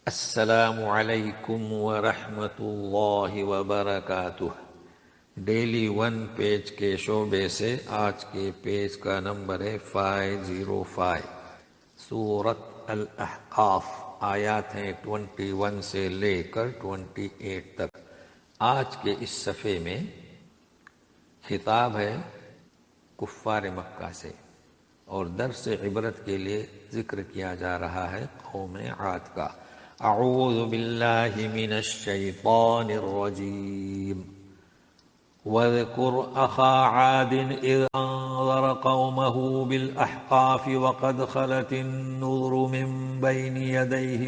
السلام علیکم ورحمۃ اللہ وبرکاتہ۔ ڈیلی 1 پیج کے شعبے سے آج کے پیج کا نمبر ہے 505۔ سورۃ الاحقاف، آیات ہیں 21 سے لے کر 28 تک۔ آج کے اس صفحے میں خطاب ہے کفار مکہ سے، اور درس عبرت کے لیے ذکر کیا جا رہا ہے قوم عاد کا۔ اعوذ باللہ من الشیطان الرجیم۔ وَاذْكُرْ أَخَا عَادٍ إِذْ أَنذَرَ قَوْمَهُ بِالْأَحْقَافِ وَقَدْ خَلَتِ النُّذُرُ مِنْ بَيْنِ يَدَيْهِ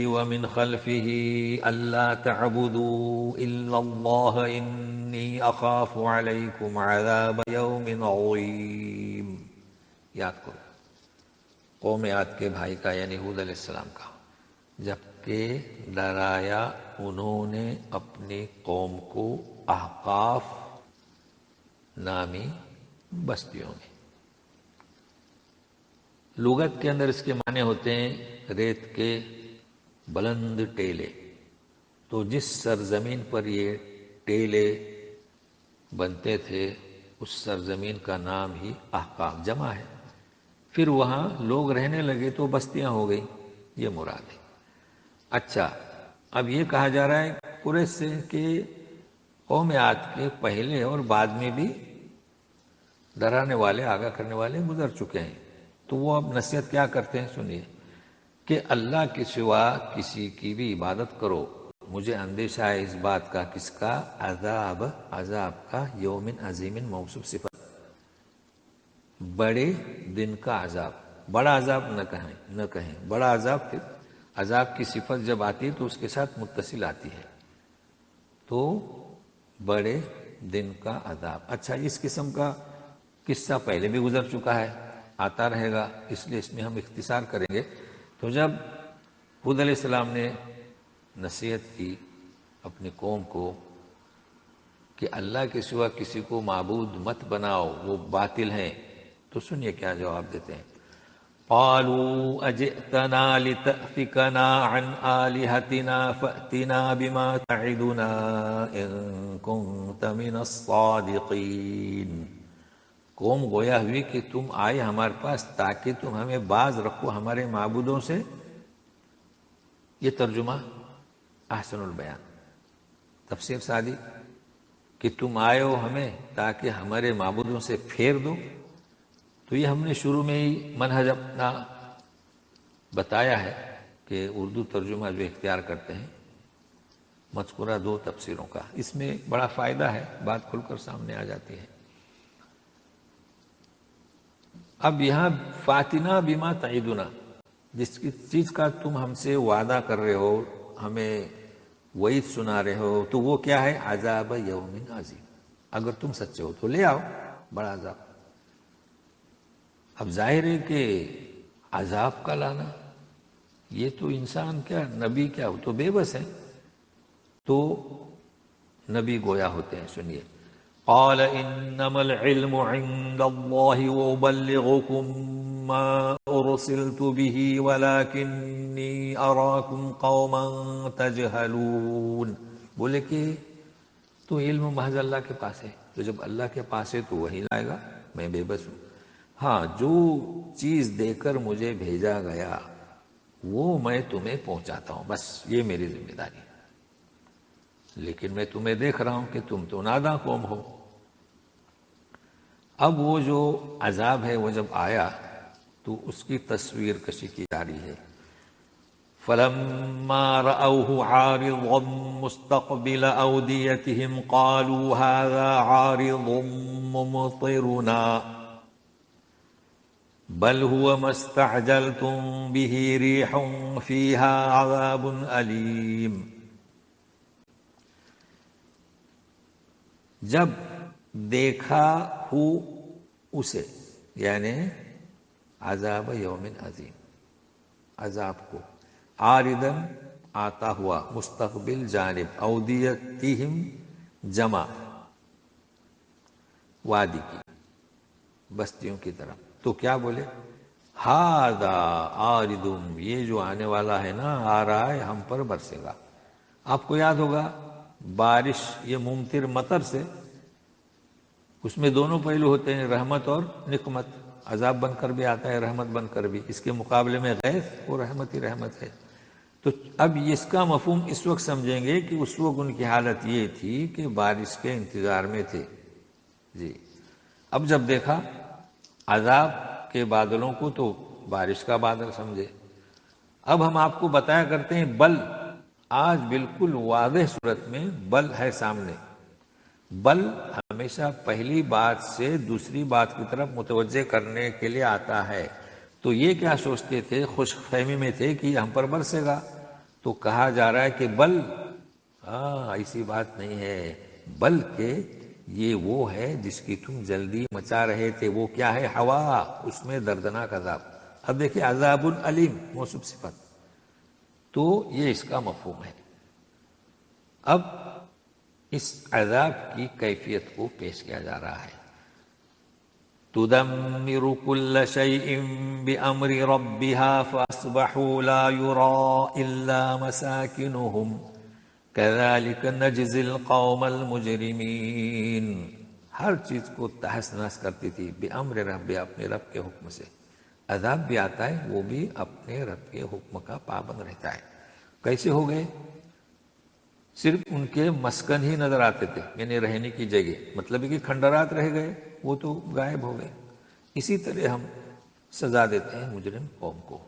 وَمِنْ خَلْفِهِ أَلَّا تَعْبُدُوا إِلَّا اللَّهَ إِنِّي أَخَافُ عَلَيْكُمْ عَذَابَ يَوْمٍ عَظِيمٍ۔ یاد کرو قوم عاد کے بھائی کا، یعنی ہود علیہ السلام کا، جبکہ ڈرایا انہوں نے اپنی قوم کو احقاف نامی بستیوں میں۔ لغت کے اندر اس کے معنی ہوتے ہیں ریت کے بلند ٹیلے۔ تو جس سرزمین پر یہ ٹیلے بنتے تھے اس سرزمین کا نام ہی احقاف جمع ہے۔ پھر وہاں لوگ رہنے لگے تو بستیاں ہو گئی، یہ مراد ہے۔ اچھا، اب یہ کہا جا رہا ہے قریش سے کہ قوم عاد کے پہلے اور بعد میں بھی ڈرانے والے، آگاہ کرنے والے گزر چکے ہیں، تو وہ اب نصیحت کیا کرتے ہیں سنیے کہ اللہ کے سوا کسی کی بھی عبادت کرو، مجھے اندیشہ ہے اس بات کا، کس کا؟ عذاب کا، یوم عظیم موصوف صفت، بڑے دن کا عذاب۔ بڑا عذاب نہ کہیں بڑا عذاب، پھر عذاب کی صفت جب آتی ہے تو اس کے ساتھ متصل آتی ہے، تو بڑے دن کا عذاب۔ اچھا، اس قسم کا قصہ پہلے بھی گزر چکا ہے، آتا رہے گا، اس لیے اس میں ہم اختصار کریں گے۔ تو جب ہود علیہ السلام نے نصیحت کی اپنی قوم کو کہ اللہ کے سوا کسی کو معبود مت بناؤ، وہ باطل ہیں، تو سنیے کیا جواب دیتے ہیں۔ قالوا اجئتنا لتأفکنا عن آلہتنا فأتنا بما تعدنا ان کنت من الصادقین۔ قوم گویا ہوئی کہ تم آئے ہمارے پاس تاکہ تم ہمیں باز رکھو ہمارے معبودوں سے۔ یہ ترجمہ احسن البیان، تفسیر سعدی، کہ تم آئے ہو ہمیں تاکہ ہمارے معبودوں سے پھیر دو۔ تو یہ ہم نے شروع میں ہی منہج اپنا بتایا ہے کہ اردو ترجمہ جو اختیار کرتے ہیں مذکورہ 2 تفسیروں کا، اس میں بڑا فائدہ ہے، بات کھل کر سامنے آ جاتی ہے۔ اب یہاں فاتنا بما تعدنا، جس کی چیز کا تم ہم سے وعدہ کر رہے ہو، ہمیں وعید سنا رہے ہو، تو وہ کیا ہے؟ عذاب یوم عظیم۔ اگر تم سچے ہو تو لے آؤ بڑا عذاب۔ اب ظاہر ہے کہ عذاب کا لانا، یہ تو انسان کیا، نبی کیا، وہ تو بے بس ہے، تو نبی گویا ہوتے ہیں۔ سنیے، قال انما العلم عند اللہ وابلغکم ما ارسلت به ولکنی اراکم قوما تجہلون۔ بولے کہ تو علم محض اللہ کے پاس ہے، تو جب اللہ کے پاس ہے تو وہی لائے گا، میں بے بس ہوں۔ ہاں، جو چیز دے کر مجھے بھیجا گیا وہ میں تمہیں پہنچاتا ہوں، بس یہ میری ذمہ داری ہے۔ لیکن میں تمہیں دیکھ رہا ہوں کہ تم تو ناداں قوم ہو۔ اب وہ جو عذاب ہے وہ جب آیا تو اس کی تصویر کشی کی جا رہی ہے۔ فَلَمَّا رَأَوْهُ عَارِضًا مُسْتَقْبِلَ أَوْدِيَتِهِمْ قَالُوا هَذَا عَارِضٌ مُمْطِرُنَا بل هو ما استعجلتم به ريح فيها عذاب أليم۔ جب دیکھا ہو اسے، یعنی عذاب یوم عظیم، عذاب کو، عارضاً آتا ہوا، مستقبل جانب، اودیتہم جمع وادی کی، بستیوں کی طرف۔ تو کیا بولے؟ ہاذا عارض، یہ جو آنے والا ہے نا، آ رہا ہے، ہم پر برسے گا۔ آپ کو یاد ہوگا بارش یہ ممطر مطر سے، اس میں دونوں پہلو ہوتے ہیں، رحمت اور نقمت، عذاب بن کر بھی آتا ہے، رحمت بن کر بھی۔ اس کے مقابلے میں غیث وہ رحمت ہی رحمت ہے۔ تو اب اس کا مفہوم اس وقت سمجھیں گے کہ اس وقت ان کی حالت یہ تھی کہ بارش کے انتظار میں تھے جی۔ اب جب دیکھا عذاب کے بادلوں کو تو بارش کا بادل سمجھے۔ اب ہم آپ کو بتایا کرتے ہیں بل، آج بالکل واضح صورت میں بل ہے سامنے۔ بل ہمیشہ پہلی بات سے دوسری بات کی طرف متوجہ کرنے کے لیے آتا ہے۔ تو یہ کیا سوچتے تھے، خوش فہمی میں تھے کہ ہم پر برسے گا، تو کہا جا رہا ہے کہ بل، ایسی بات نہیں ہے، بلکہ یہ وہ ہے جس کی تم جلدی مچا رہے تھے۔ وہ کیا ہے؟ ہوا، اس میں دردناک عذاب۔ اب دیکھیں عذاب علیم موصوف صفت، تو یہ اس کا مفہوم ہے۔ اب اس عذاب کی کیفیت کو پیش کیا جا رہا ہے۔ تدمر كل شيء بأمر ربها فأصبحوا لا يرى إلا مساكنهم كذلك نجزي القوم المجرمين۔ ہر چیز کو تہس نہس کرتی تھی، بأمر رب، اپنے رب کے حکم سے۔ عذاب بھی آتا ہے، وہ بھی اپنے رب کے حکم کا پابند رہتا ہے۔ کیسے ہو گئے؟ صرف ان کے مسکن ہی نظر آتے تھے، یعنی رہنے کی جگہ، مطلب ہے کہ کھنڈرات رہ گئے، وہ تو غائب ہو گئے۔ اسی طرح ہم سزا دیتے ہیں مجرم قوم کو۔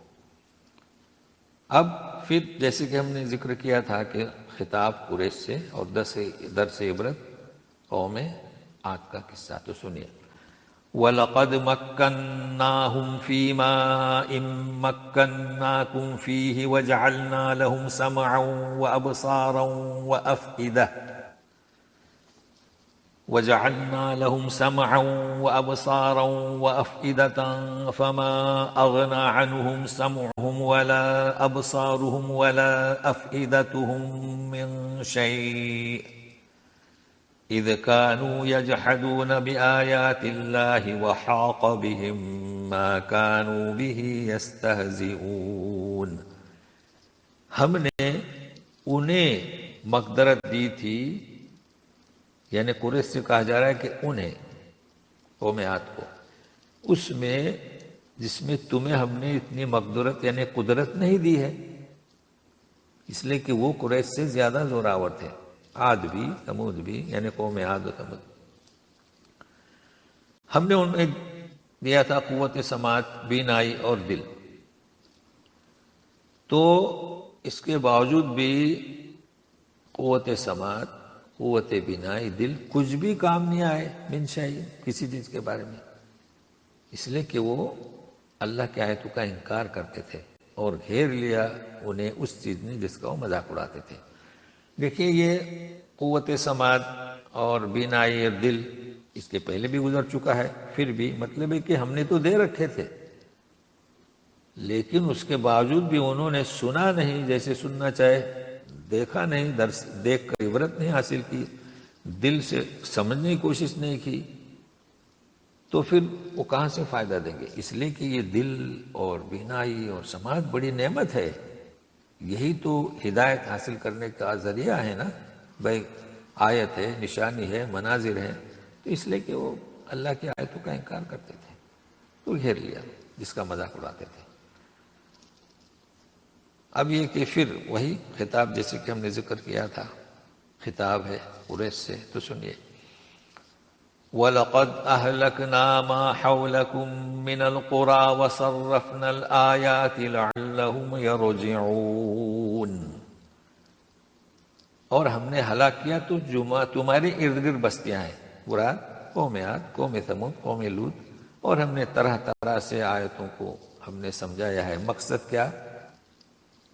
اب پھر جیسے کہ ہم نے ذکر کیا تھا کہ خطاب قریش سے اور درس عبرت قوم عاد کا قصہ، تو سنیے۔ وَلَقَدْ مَكَّنَّاهُمْ فِي مَاءٍ مَكَّنَّاكُمْ فِيهِ وَجَعَلْنَا لَهُمْ سَمْعًا وَأَبْصَارًا وَأَفْئِدَةً فَمَا أَغْنَى عَنْهُمْ سَمْعُهُمْ وَلَا أَبْصَارُهُمْ وَلَا أَفْئِدَتُهُمْ مِنْ شَيْءٍ إِذْ كَانُوا يَجْحَدُونَ بِآيَاتِ اللَّهِ وَحَاقَ بِهِمْ مَا كَانُوا بِهِ يَسْتَهْزِئُونَ۔ ہم نے انہیں مغفرت دی تھی، یعنی قریش سے کہا جا رہا ہے کہ انہیں، قوم عاد کو، اس میں جس میں تمہیں ہم نے اتنی مقدرت یعنی قدرت نہیں دی ہے، اس لیے کہ وہ قریش سے زیادہ زوراور تھے، عاد بھی ثمود بھی، یعنی قوم عاد و ثمود۔ ہم نے انہیں دیا تھا قوت سماعت، بینائی اور دل، تو اس کے باوجود بھی قوت سماعت، قوت بینائی، دل کچھ بھی کام نہیں آئے، من شیء، کسی چیز کے بارے میں، اس لیے کہ وہ اللہ کی آیتوں کا انکار کرتے تھے اور گھیر لیا انہیں اس چیز نے جس کا وہ مذاق اڑاتے تھے۔ دیکھیے یہ قوت سماعت اور بینائی اور دل اس کے پہلے بھی گزر چکا ہے، پھر بھی مطلب ہے کہ ہم نے تو دے رکھے تھے، لیکن اس کے باوجود بھی انہوں نے سنا نہیں جیسے سننا چاہے، دیکھا نہیں، درس دیکھ کر عبرت نہیں حاصل کی، دل سے سمجھنے کی کوشش نہیں کی، تو پھر وہ کہاں سے فائدہ دیں گے؟ اس لیے کہ یہ دل اور بینائی اور سماعت بڑی نعمت ہے، یہی تو ہدایت حاصل کرنے کا ذریعہ ہے نا بھائی، آیت ہے، نشانی ہے، مناظر ہے، تو اس لیے کہ وہ اللہ کی آیتوں کا انکار کرتے تھے تو گھیر لیا، جس کا مذاق اڑاتے تھے۔ اب یہ کہ پھر وہی خطاب جیسے کہ ہم نے ذکر کیا تھا، خطاب ہے قریش سے، تو سنیے۔ وَلَقَدْ أَهْلَكْنَا مَا حَوْلَكُمْ مِنَ الْقُرَى وَصَرَّفْنَا الْآيَاتِ لَعَلَّهُمْ يَرْجِعُونَ۔ اور ہم نے ہلاک کیا تو تمہارے ارد گرد بستیاں ہیں، مراد قوم عاد، قوم ثمود، قوم لوط، اور ہم نے طرح طرح سے آیتوں کو ہم نے سمجھایا ہے۔ مقصد کیا؟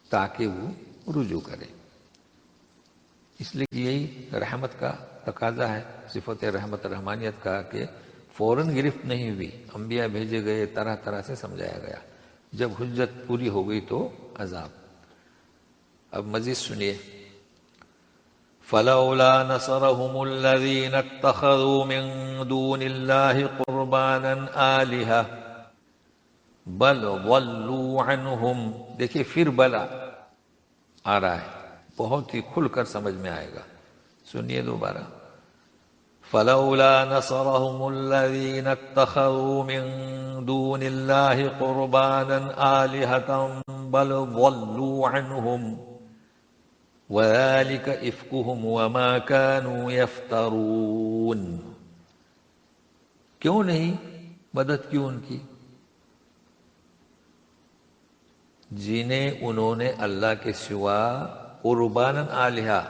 تاکہ وہ رجوع کرے۔ اس لیے یہی رحمت کا تقاضا ہے، صفت رحمت رحمانیت کا، کہ فوراً گرفت نہیں ہوئی، انبیاء بھیجے گئے، طرح طرح سے سمجھایا گیا، جب حجت پوری ہو گئی تو عذاب۔ اب مزید سنیے۔ فَلَوْلَا نَصَرَهُمُ الَّذِينَ اتَّخَذُوا مِن دُونِ اللَّهِ قُرْبَانًا آلِهَةً بل ضلوا عنہم، دیکھیے پھر بل آ رہا ہے، بہت ہی کھل کر سمجھ میں آئے گا، سنیے دوبارہ. فلولا نصرهم الذين اتخذوا من دون الله قربانا آلهة بل ضلوا عنهم وذلك إفكهم وما كانوا يفترون. کیوں نہیں مدد کی ان کی جنہیں انہوں نے اللہ کے سوا قرباناً آلہہ،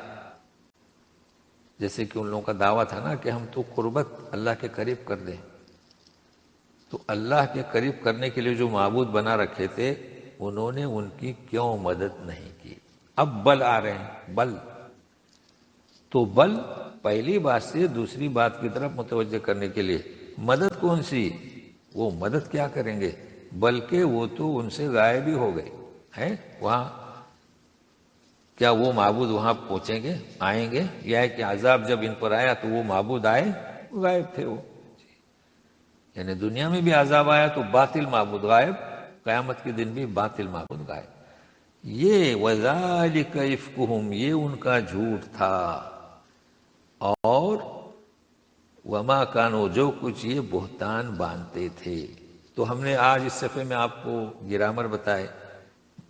جیسے کہ ان لوگوں کا دعویٰ تھا نا کہ ہم تو قربت اللہ کے قریب کر دیں، تو اللہ کے قریب کرنے کے لیے جو معبود بنا رکھے تھے انہوں نے ان کی کیوں مدد نہیں کی. اب بل آ رہے ہیں، بل تو بل پہلی بات سے دوسری بات کی طرف متوجہ کرنے کے لیے. مدد کون سی؟ وہ مدد کیا کریں گے، بلکہ وہ تو ان سے غائب ہی ہو گئے ہیں. وہاں کیا وہ معبود وہاں پہنچیں گے، آئیں گے، یا کہ عذاب جب ان پر آیا تو وہ معبود آئے؟ غائب تھے وہ. یعنی دنیا میں بھی عذاب آیا تو باطل معبود غائب، قیامت کے دن بھی باطل معبود غائب. یہ وَذَلِكَ إِفْكُهُمْ، یہ ان کا جھوٹ تھا. اور وما کانو، جو کچھ یہ بہتان باندھتے تھے. تو ہم نے آج اس صفحے میں آپ کو گرامر بتائے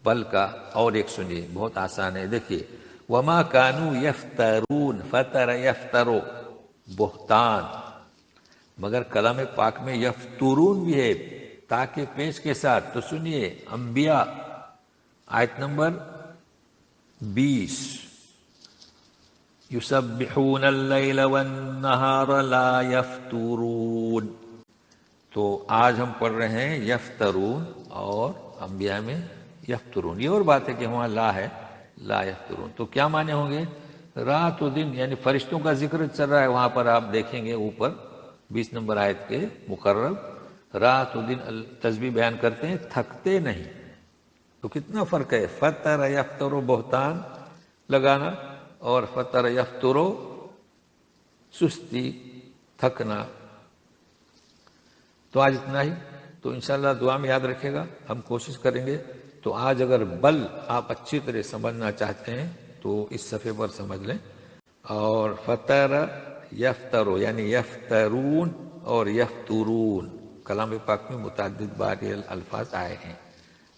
بل کا، اور ایک سنیے بہت آسان ہے. دیکھیے وما کانو یفترون، فتر یفترو بہتان، مگر کلام پاک میں یفترون بھی ہے تاکہ پیش کے ساتھ. تو سنیے انبیاء آیت نمبر 20، یسبحون اللیل والنہار لا یفترون. تو آج ہم پڑھ رہے ہیں یفترون، اور انبیاء میں یفترون. یہ اور بات ہے کہ وہاں لا ہے، لا یفترون. تو کیا معنی ہوں گے؟ رات و دن، یعنی فرشتوں کا ذکر چل رہا ہے وہاں پر، آپ دیکھیں گے اوپر 20 نمبر آیت کے مقرب، رات و دن تسبیح بیان کرتے ہیں، تھکتے نہیں. تو کتنا فرق ہے، فتر یفترو بہتان لگانا، اور فتر یفترو سستی، تھکنا. تو آج اتنا ہی. تو انشاءاللہ دعا میں یاد رکھے گا، ہم کوشش کریں گے. تو آج اگر بل آپ اچھی طرح سمجھنا چاہتے ہیں تو اس صفحے پر سمجھ لیں. اور فتر یفترو یعنی یفترون اور یفترون، کلام پاک میں متعدد بار یہ الفاظ آئے ہیں.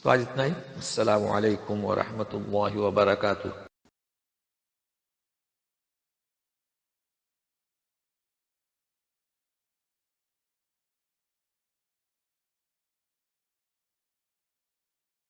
تو آج اتنا ہی. السلام علیکم ورحمۃ اللہ وبرکاتہ.